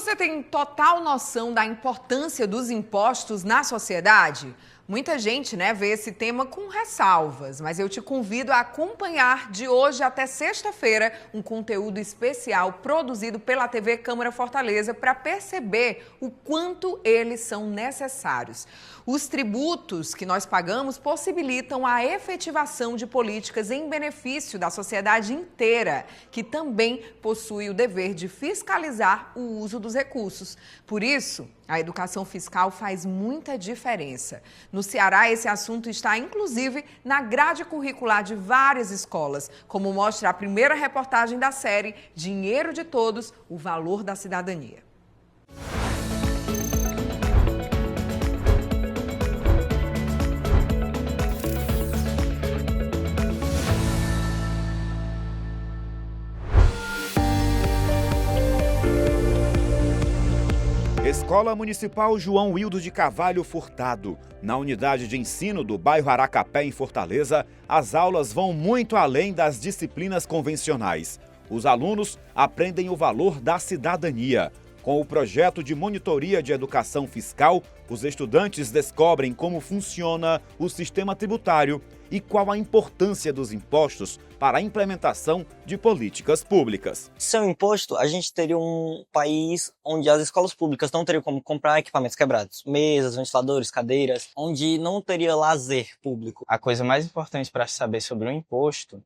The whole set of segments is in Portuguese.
Você tem total noção da importância dos impostos na sociedade? Muita gente, vê esse tema com ressalvas, mas eu te convido a acompanhar de hoje até sexta-feira um conteúdo especial produzido pela TV Câmara Fortaleza para perceber o quanto eles são necessários. Os tributos que nós pagamos possibilitam a efetivação de políticas em benefício da sociedade inteira, que também possui o dever de fiscalizar o uso dos recursos. Por isso, a educação fiscal faz muita diferença. No Ceará, esse assunto está, inclusive, na grade curricular de várias escolas, como mostra a primeira reportagem da série Dinheiro de Todos, o valor da cidadania. Escola Municipal João Wildo de Carvalho Furtado. Na unidade de ensino do bairro Aracapé, em Fortaleza, as aulas vão muito além das disciplinas convencionais. Os alunos aprendem o valor da cidadania. Com o projeto de monitoria de educação fiscal, os estudantes descobrem como funciona o sistema tributário e qual a importância dos impostos para a implementação de políticas públicas. Sem o imposto, a gente teria um país onde as escolas públicas não teriam como comprar equipamentos quebrados, mesas, ventiladores, cadeiras, onde não teria lazer público. A coisa mais importante para saber sobre o imposto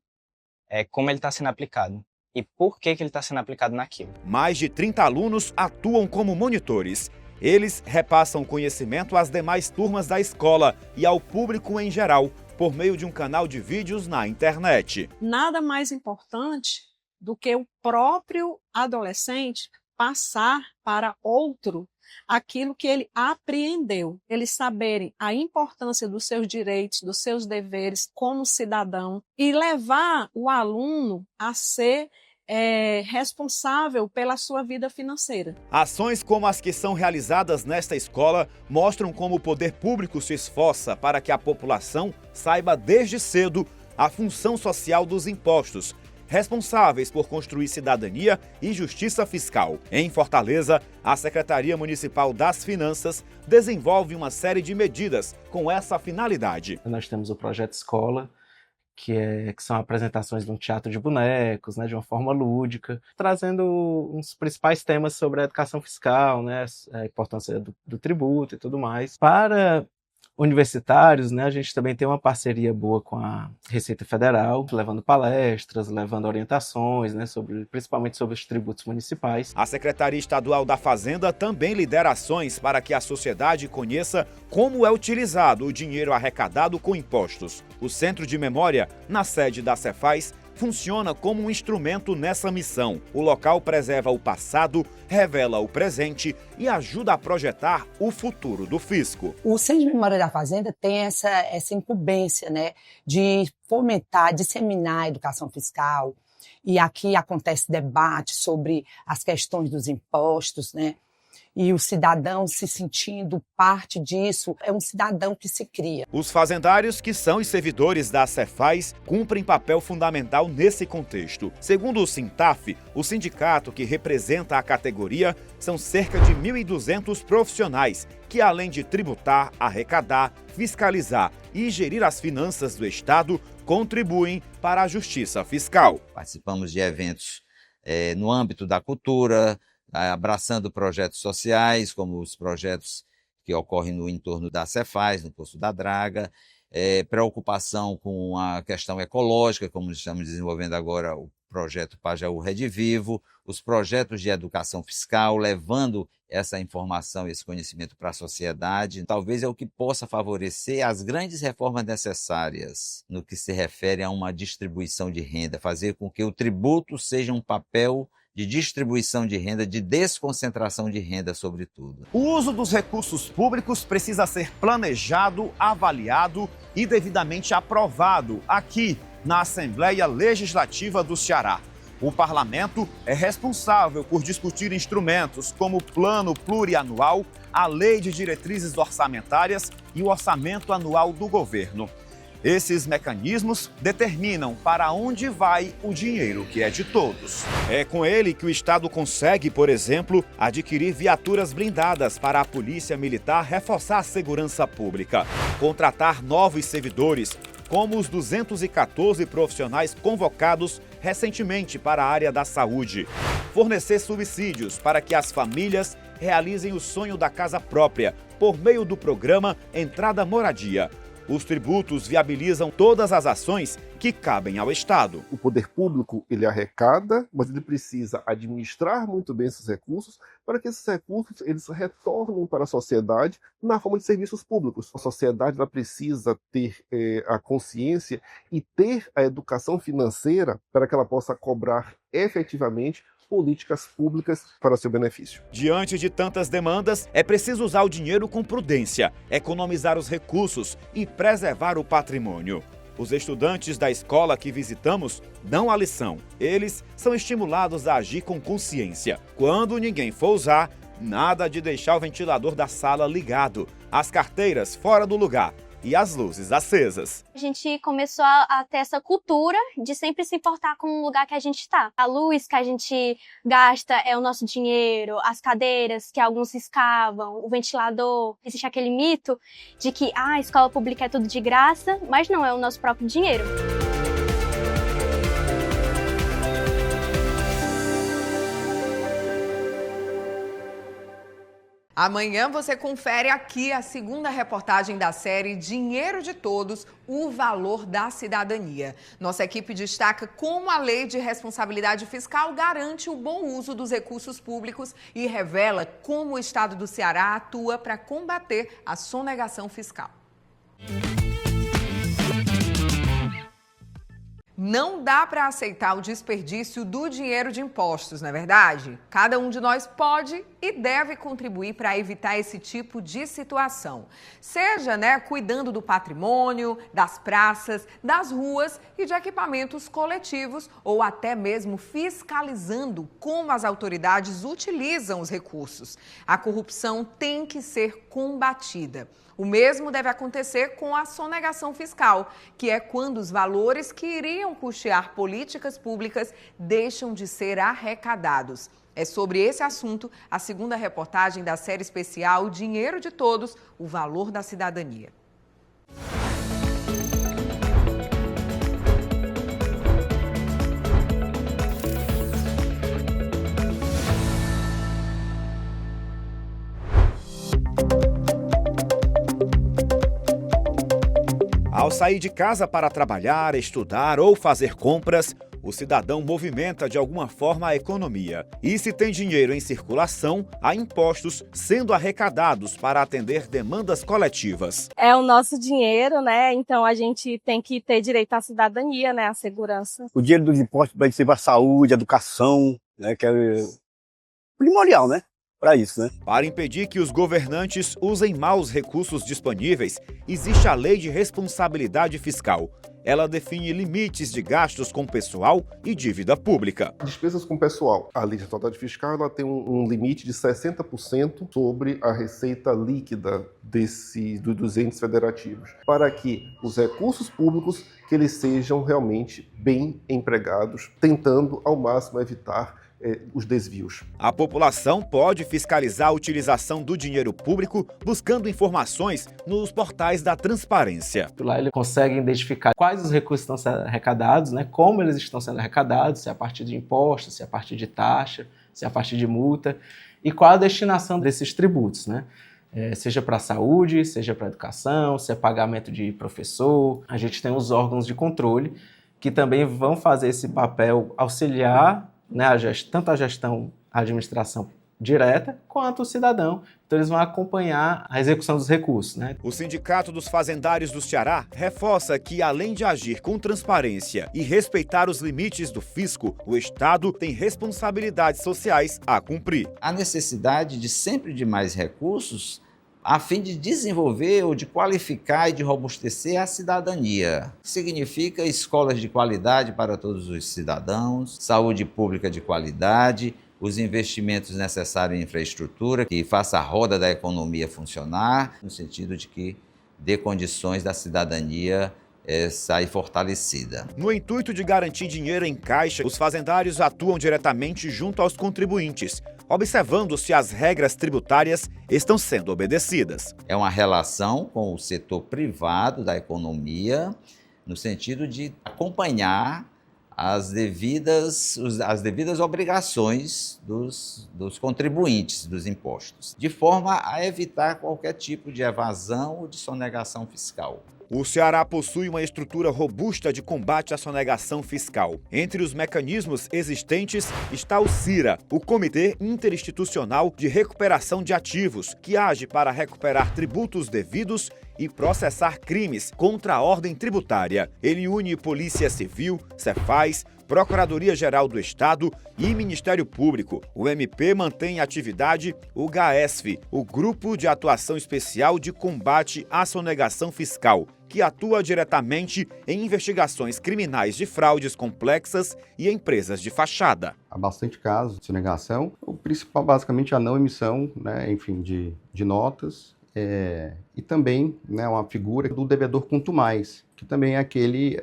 é como ele está sendo aplicado e por que ele está sendo aplicado naquilo. Mais de 30 alunos atuam como monitores. Eles repassam conhecimento às demais turmas da escola e ao público em geral, por meio de um canal de vídeos na internet. Nada mais importante do que o próprio adolescente passar para outro aquilo que ele apreendeu. Eles saberem a importância dos seus direitos, dos seus deveres como cidadão e levar o aluno a ser responsável pela sua vida financeira. Ações como as que são realizadas nesta escola mostram como o poder público se esforça para que a população saiba desde cedo a função social dos impostos, responsáveis por construir cidadania e justiça fiscal. Em Fortaleza, a Secretaria Municipal das Finanças desenvolve uma série de medidas com essa finalidade. Nós temos o Projeto Escola, que são apresentações de um teatro de bonecos, de uma forma lúdica, trazendo uns principais temas sobre a educação fiscal, a importância do tributo e tudo mais. Para universitários, a gente também tem uma parceria boa com a Receita Federal, levando palestras, levando orientações, principalmente sobre os tributos municipais. A Secretaria Estadual da Fazenda também lidera ações para que a sociedade conheça como é utilizado o dinheiro arrecadado com impostos. O Centro de Memória, na sede da Cefaz, funciona como um instrumento nessa missão. O local preserva o passado, revela o presente e ajuda a projetar o futuro do fisco. O Centro de Memória da Fazenda tem essa incumbência, de fomentar, disseminar a educação fiscal. E aqui acontece debate sobre as questões dos impostos, E o cidadão se sentindo parte disso, é um cidadão que se cria. Os fazendários, que são os servidores da Cefaz, cumprem papel fundamental nesse contexto. Segundo o Sintaf, o sindicato que representa a categoria, são cerca de 1.200 profissionais que, além de tributar, arrecadar, fiscalizar e gerir as finanças do Estado, contribuem para a justiça fiscal. Participamos de eventos no âmbito da cultura, abraçando projetos sociais, como os projetos que ocorrem no entorno da Cefaz, no Poço da Draga, preocupação com a questão ecológica, como estamos desenvolvendo agora o projeto Pajaú Redivivo, os projetos de educação fiscal, levando essa informação, esse conhecimento para a sociedade. Talvez é o que possa favorecer as grandes reformas necessárias no que se refere a uma distribuição de renda, fazer com que o tributo seja um papel de distribuição de renda, de desconcentração de renda, sobretudo. O uso dos recursos públicos precisa ser planejado, avaliado e devidamente aprovado aqui na Assembleia Legislativa do Ceará. O parlamento é responsável por discutir instrumentos como o Plano Plurianual, a Lei de Diretrizes Orçamentárias e o Orçamento Anual do Governo. Esses mecanismos determinam para onde vai o dinheiro que é de todos. É com ele que o Estado consegue, por exemplo, adquirir viaturas blindadas para a Polícia Militar reforçar a segurança pública, contratar novos servidores, como os 214 profissionais convocados recentemente para a área da saúde, fornecer subsídios para que as famílias realizem o sonho da casa própria por meio do programa Entrada Moradia. Os tributos viabilizam todas as ações que cabem ao Estado. O poder público, ele arrecada, mas ele precisa administrar muito bem esses recursos para que esses recursos eles retornem para a sociedade na forma de serviços públicos. A sociedade ela precisa ter a consciência e ter a educação financeira para que ela possa cobrar efetivamente políticas públicas para seu benefício. Diante de tantas demandas, é preciso usar o dinheiro com prudência, economizar os recursos e preservar o patrimônio. Os estudantes da escola que visitamos dão a lição. Eles são estimulados a agir com consciência. Quando ninguém for usar, nada de deixar o ventilador da sala ligado, as carteiras fora do lugar e as luzes acesas. A gente começou a ter essa cultura de sempre se importar com o lugar que a gente está. A luz que a gente gasta é o nosso dinheiro, as cadeiras que alguns escavam, o ventilador. Existe aquele mito de que a escola pública é tudo de graça, mas não, é o nosso próprio dinheiro. Amanhã você confere aqui a segunda reportagem da série Dinheiro de Todos, o valor da cidadania. Nossa equipe destaca como a Lei de Responsabilidade Fiscal garante o bom uso dos recursos públicos e revela como o Estado do Ceará atua para combater a sonegação fiscal. Não dá para aceitar o desperdício do dinheiro de impostos, não é verdade? Cada um de nós pode e deve contribuir para evitar esse tipo de situação. Seja, cuidando do patrimônio, das praças, das ruas e de equipamentos coletivos, ou até mesmo fiscalizando como as autoridades utilizam os recursos. A corrupção tem que ser combatida. O mesmo deve acontecer com a sonegação fiscal, que é quando os valores que iriam custear políticas públicas deixam de ser arrecadados. É sobre esse assunto a segunda reportagem da série especial Dinheiro de Todos, o valor da cidadania. Ao sair de casa para trabalhar, estudar ou fazer compras, o cidadão movimenta de alguma forma a economia. E se tem dinheiro em circulação, há impostos sendo arrecadados para atender demandas coletivas. É o nosso dinheiro, Então a gente tem que ter direito à cidadania, à segurança. O dinheiro dos impostos vai ser para a saúde, educação, que é primordial, para isso, Para impedir que os governantes usem mal os recursos disponíveis, existe a Lei de Responsabilidade Fiscal. Ela define limites de gastos com pessoal e dívida pública. Despesas com pessoal. A Lei de Responsabilidade Fiscal ela tem um limite de 60% sobre a receita líquida dos entes federativos, para que os recursos públicos que eles sejam realmente bem empregados, tentando ao máximo evitar os desvios. A população pode fiscalizar a utilização do dinheiro público buscando informações nos portais da transparência. Lá ele consegue identificar quais os recursos estão sendo arrecadados, como eles estão sendo arrecadados, se é a partir de impostos, se é a partir de taxa, se é a partir de multa, e qual a destinação desses tributos, seja para a saúde, seja para a educação, se é pagamento de professor. A gente tem os órgãos de controle que também vão fazer esse papel auxiliar tanto a gestão, a administração direta, quanto o cidadão. Então eles vão acompanhar a execução dos recursos. O Sindicato dos Fazendários do Ceará reforça que, além de agir com transparência e respeitar os limites do fisco, o Estado tem responsabilidades sociais a cumprir. A necessidade de sempre de mais recursos a fim de desenvolver ou de qualificar e de robustecer a cidadania. Significa escolas de qualidade para todos os cidadãos, saúde pública de qualidade, os investimentos necessários em infraestrutura, que faça a roda da economia funcionar, no sentido de que dê condições da cidadania sai fortalecida. No intuito de garantir dinheiro em caixa, os fazendários atuam diretamente junto aos contribuintes, observando se as regras tributárias estão sendo obedecidas. É uma relação com o setor privado da economia, no sentido de acompanhar as devidas obrigações dos contribuintes dos impostos, de forma a evitar qualquer tipo de evasão ou de sonegação fiscal. O Ceará possui uma estrutura robusta de combate à sonegação fiscal. Entre os mecanismos existentes está o CIRA, o Comitê Interinstitucional de Recuperação de Ativos, que age para recuperar tributos devidos e processar crimes contra a ordem tributária. Ele une Polícia Civil, Cefaz, Procuradoria-Geral do Estado e Ministério Público. O MP mantém em atividade o GAESF, o Grupo de Atuação Especial de Combate à Sonegação Fiscal, que atua diretamente em investigações criminais de fraudes complexas e empresas de fachada. Há bastante casos de sonegação. O principal, basicamente, é a não emissão, de notas. E também uma figura do devedor contumaz, que também é aquele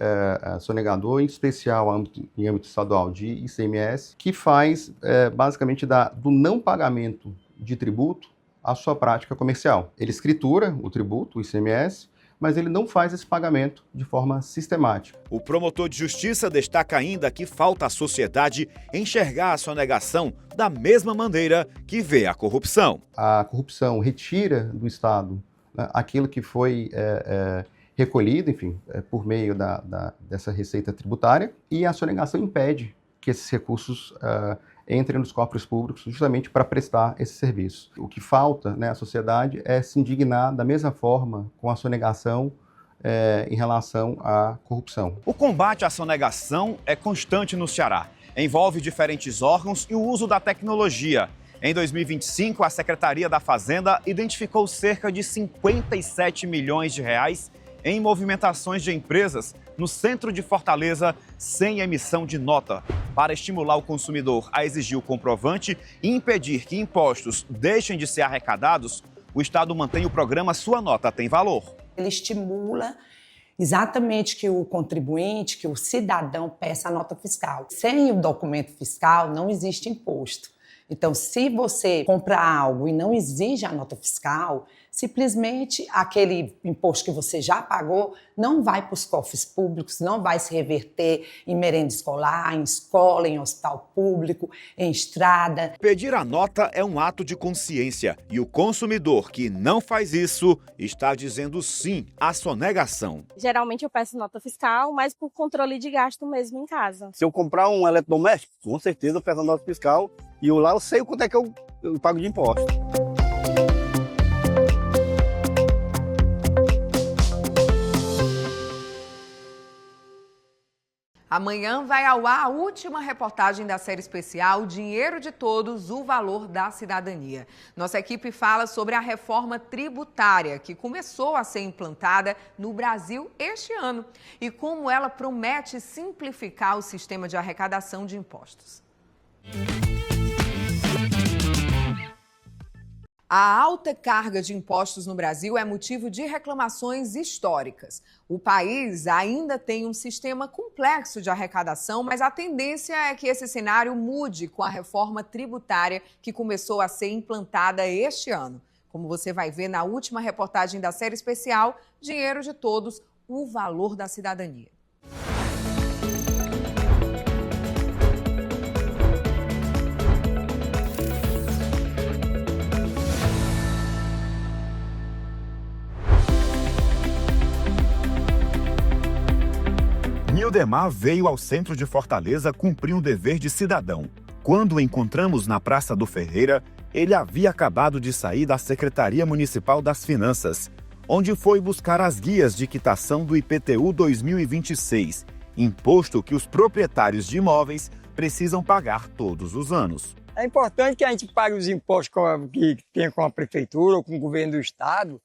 sonegador, em especial em âmbito estadual de ICMS, que faz basicamente do não pagamento de tributo a sua prática comercial. Ele escritura o tributo, o ICMS, mas ele não faz esse pagamento de forma sistemática. O promotor de justiça destaca ainda que falta à sociedade enxergar a sonegação da mesma maneira que vê a corrupção. A corrupção retira do Estado aquilo que foi recolhido, por meio dessa receita tributária, e a sonegação impede que esses recursos entrem nos cofres públicos justamente para prestar esse serviço. O que falta à sociedade é se indignar da mesma forma com a sonegação em relação à corrupção. O combate à sonegação é constante no Ceará. Envolve diferentes órgãos e o uso da tecnologia. Em 2025, a Secretaria da Fazenda identificou cerca de 57 milhões de reais em movimentações de empresas no centro de Fortaleza sem emissão de nota, para estimular o consumidor a exigir o comprovante e impedir que impostos deixem de ser arrecadados. O Estado mantém o programa Sua Nota Tem Valor. Ele estimula exatamente que o contribuinte, que o cidadão peça a nota fiscal. Sem o documento fiscal não existe imposto. Então, se você compra algo e não exige a nota fiscal, simplesmente aquele imposto que você já pagou não vai para os cofres públicos, não vai se reverter em merenda escolar, em escola, em hospital público, em estrada. Pedir a nota é um ato de consciência e o consumidor que não faz isso está dizendo sim à sonegação. Geralmente eu peço nota fiscal, mas por controle de gasto mesmo em casa. Se eu comprar um eletrodoméstico, com certeza eu peço a nota fiscal e eu sei quanto é que eu pago de imposto. Amanhã vai ao ar a última reportagem da série especial Dinheiro de Todos, o Valor da Cidadania. Nossa equipe fala sobre a reforma tributária que começou a ser implantada no Brasil este ano e como ela promete simplificar o sistema de arrecadação de impostos. A alta carga de impostos no Brasil é motivo de reclamações históricas. O país ainda tem um sistema complexo de arrecadação, mas a tendência é que esse cenário mude com a reforma tributária que começou a ser implantada este ano. Como você vai ver na última reportagem da série especial Dinheiro de Todos, o Valor da Cidadania. Nildemar veio ao centro de Fortaleza cumprir um dever de cidadão. Quando o encontramos na Praça do Ferreira, ele havia acabado de sair da Secretaria Municipal das Finanças, onde foi buscar as guias de quitação do IPTU 2026, imposto que os proprietários de imóveis precisam pagar todos os anos. É importante que a gente pague os impostos que tem com a prefeitura ou com o governo do estado,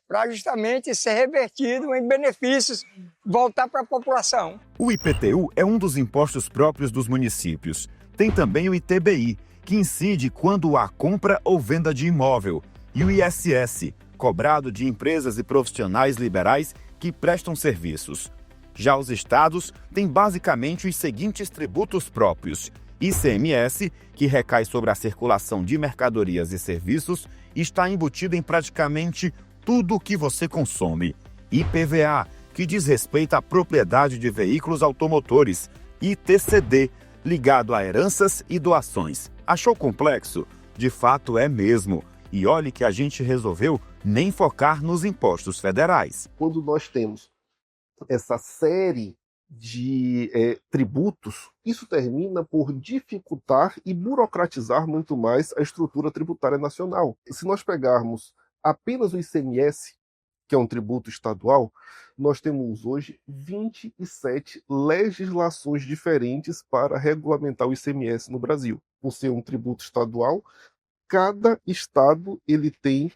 para justamente ser revertido em benefícios, voltar para a população. O IPTU é um dos impostos próprios dos municípios. Tem também o ITBI, que incide quando há compra ou venda de imóvel, e o ISS, cobrado de empresas e profissionais liberais que prestam serviços. Já os estados têm basicamente os seguintes tributos próprios: ICMS, que recai sobre a circulação de mercadorias e serviços, está embutido em praticamente tudo o que você consome. IPVA, que diz respeito à propriedade de veículos automotores. ITCD, ligado a heranças e doações. Achou complexo? De fato é mesmo. E olhe que a gente resolveu nem focar nos impostos federais. Quando nós temos essa série de tributos, isso termina por dificultar e burocratizar muito mais a estrutura tributária nacional. Se nós pegarmos apenas o ICMS, que é um tributo estadual, nós temos hoje 27 legislações diferentes para regulamentar o ICMS no Brasil. Por ser um tributo estadual, cada estado ele tem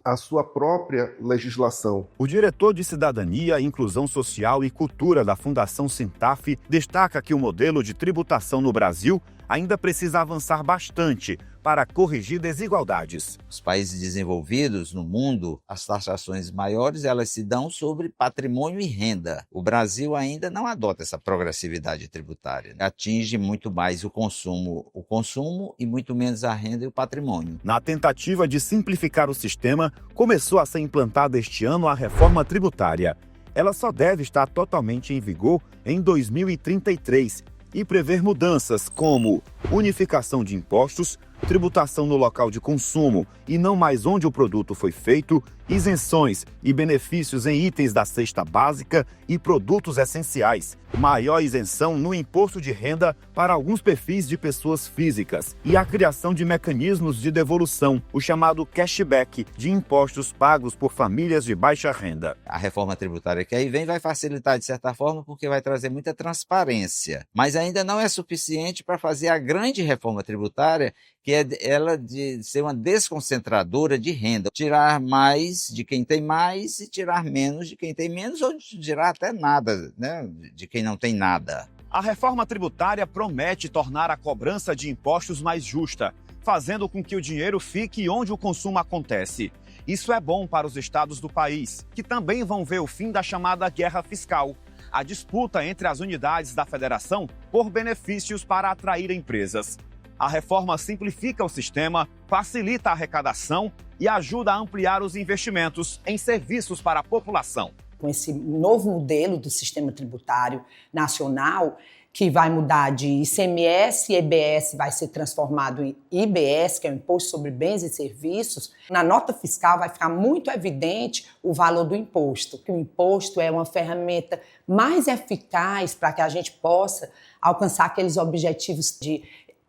a sua própria legislação. O diretor de Cidadania, Inclusão Social e Cultura da Fundação Sintaf destaca que o modelo de tributação no Brasil ainda precisa avançar bastante para corrigir desigualdades. Os países desenvolvidos no mundo, as taxações maiores elas se dão sobre patrimônio e renda. O Brasil ainda não adota essa progressividade tributária. Atinge muito mais o consumo e muito menos a renda e o patrimônio. Na tentativa de simplificar o sistema, começou a ser implantada este ano a reforma tributária. Ela só deve estar totalmente em vigor em 2033 e prever mudanças como unificação de impostos, tributação no local de consumo e não mais onde o produto foi feito, isenções e benefícios em itens da cesta básica e produtos essenciais, maior isenção no imposto de renda para alguns perfis de pessoas físicas e a criação de mecanismos de devolução, o chamado cashback, de impostos pagos por famílias de baixa renda. A reforma tributária que aí vem vai facilitar de certa forma porque vai trazer muita transparência, mas ainda não é suficiente para fazer a grande reforma tributária, que é ela de ser uma desconcentradora de renda, tirar mais de quem tem mais e tirar menos de quem tem menos, ou tirar até nada, né, de quem não tem nada. A reforma tributária promete tornar a cobrança de impostos mais justa, fazendo com que o dinheiro fique onde o consumo acontece. Isso é bom para os estados do país, que também vão ver o fim da chamada guerra fiscal, a disputa entre as unidades da federação por benefícios para atrair empresas. A reforma simplifica o sistema, facilita a arrecadação e ajuda a ampliar os investimentos em serviços para a população. Com esse novo modelo do sistema tributário nacional, que vai mudar de ICMS e EBS, vai ser transformado em IBS, que é o Imposto sobre Bens e Serviços, na nota fiscal vai ficar muito evidente o valor do imposto, que o imposto é uma ferramenta mais eficaz para que a gente possa alcançar aqueles objetivos de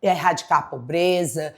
erradicar a pobreza,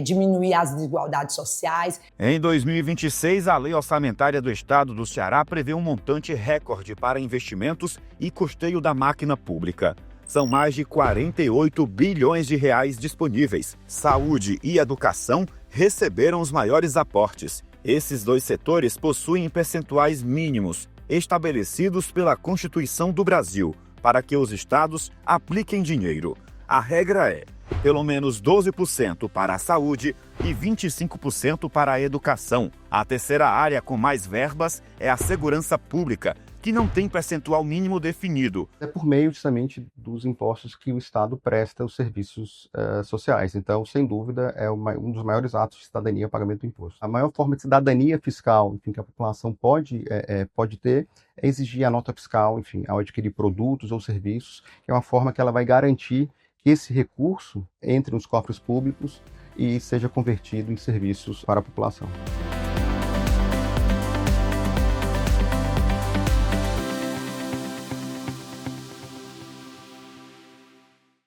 diminuir as desigualdades sociais. Em 2026, a Lei Orçamentária do Estado do Ceará prevê um montante recorde para investimentos e custeio da máquina pública. São mais de 48 bilhões de reais disponíveis. Saúde e educação receberam os maiores aportes. Esses dois setores possuem percentuais mínimos, estabelecidos pela Constituição do Brasil, para que os estados apliquem dinheiro. A regra é pelo menos 12% para a saúde e 25% para a educação. A terceira área com mais verbas é a segurança pública, que não tem percentual mínimo definido. É por meio justamente dos impostos que o Estado presta aos serviços sociais. Então, sem dúvida, é um dos maiores atos de cidadania o pagamento do imposto. A maior forma de cidadania fiscal, enfim, que a população pode ter é exigir a nota fiscal, enfim, ao adquirir produtos ou serviços, que é uma forma que ela vai garantir que esse recurso entre nos cofres públicos e seja convertido em serviços para a população.